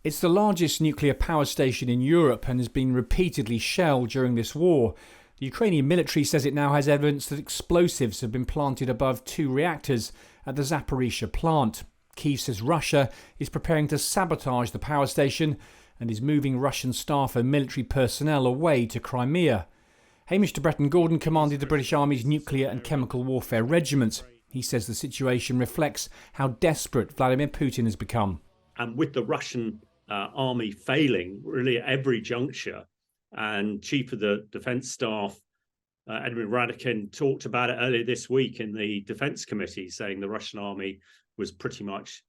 It's the largest nuclear power station in Europe and has been repeatedly shelled during this war. The Ukrainian military says it now has evidence that explosives have been planted above 2 reactors at the Zaporizhzhia plant. Kyiv says Russia is preparing to sabotage the power station and is moving Russian staff and military personnel away to Crimea. Hamish de Bretton-Gordon commanded the British Army's nuclear and chemical warfare regiment. He says the situation reflects how desperate Vladimir Putin has become. And with the Russian army failing really at every juncture, and Chief of the Defence Staff, Edwin Radakin, talked about it earlier this week in the Defence Committee, saying the Russian army was pretty much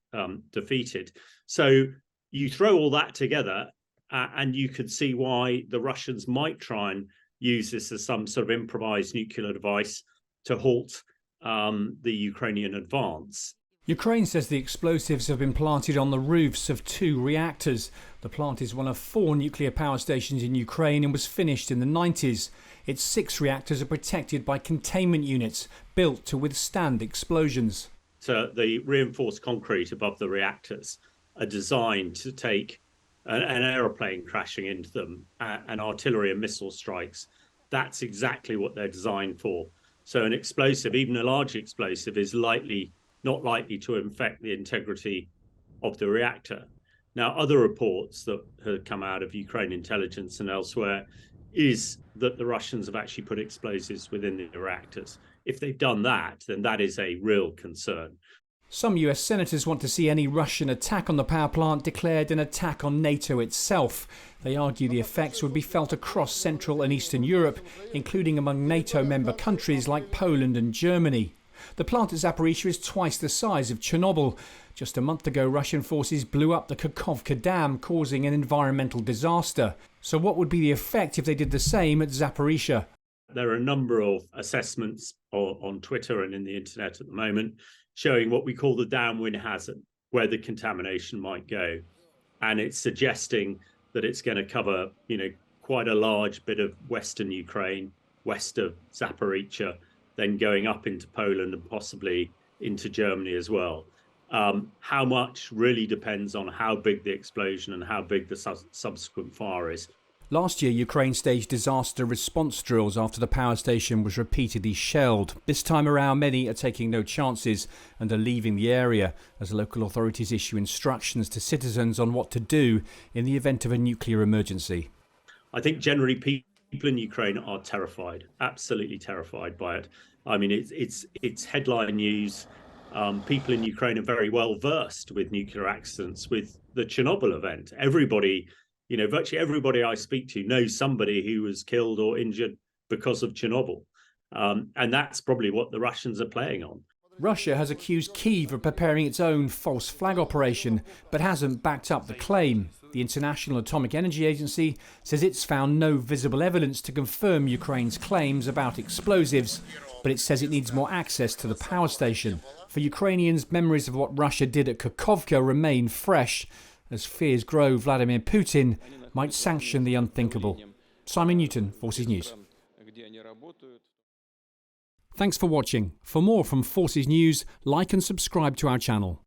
defeated. So you throw all that together and you could see why the Russians might try and use this as some sort of improvised nuclear device to halt the Ukrainian advance. Ukraine says the explosives have been planted on the roofs of 2 reactors. The plant is one of 4 nuclear power stations in Ukraine and was finished in the 90s. Its 6 reactors are protected by containment units built to withstand explosions. So the reinforced concrete above the reactors are designed to take an aeroplane crashing into them and artillery and missile strikes. That's exactly what they're designed for. So an explosive, even a large explosive, is not likely to infect the integrity of the reactor. Now, other reports that have come out of Ukraine intelligence and elsewhere is that the Russians have actually put explosives within the reactors. If they've done that, then that is a real concern. Some US senators want to see any Russian attack on the power plant declared an attack on NATO itself. They argue the effects would be felt across Central and Eastern Europe, including among NATO member countries like Poland and Germany. The plant at Zaporizhzhia is twice the size of Chernobyl. Just a month ago, Russian forces blew up the Kakhovka Dam, causing an environmental disaster. So what would be the effect if they did the same at Zaporizhzhia? There are a number of assessments on Twitter and in the internet at the moment showing what we call the downwind hazard, where the contamination might go. And it's suggesting that it's going to cover, quite a large bit of Western Ukraine, west of Zaporizhzhia, then going up into Poland and possibly into Germany as well. How much really depends on how big the explosion and how big the subsequent fire is. Last year, Ukraine staged disaster response drills after the power station was repeatedly shelled. This time around, many are taking no chances and are leaving the area as local authorities issue instructions to citizens on what to do in the event of a nuclear emergency. I think generally people in Ukraine are terrified, absolutely terrified by it. I mean, it's headline news. People in Ukraine are very well versed with nuclear accidents, with the Chernobyl event. Everybody, virtually everybody I speak to knows somebody who was killed or injured because of Chernobyl. And that's probably what the Russians are playing on. Russia has accused Kyiv of preparing its own false flag operation, but hasn't backed up the claim. The International Atomic Energy Agency says it's found no visible evidence to confirm Ukraine's claims about explosives, but it says it needs more access to the power station. For Ukrainians, memories of what Russia did at Kakhovka remain fresh. As fears grow, Vladimir Putin might sanction the unthinkable. Simon Newton, Forces News. Thanks for watching. For more from Forces News, like and subscribe to our channel.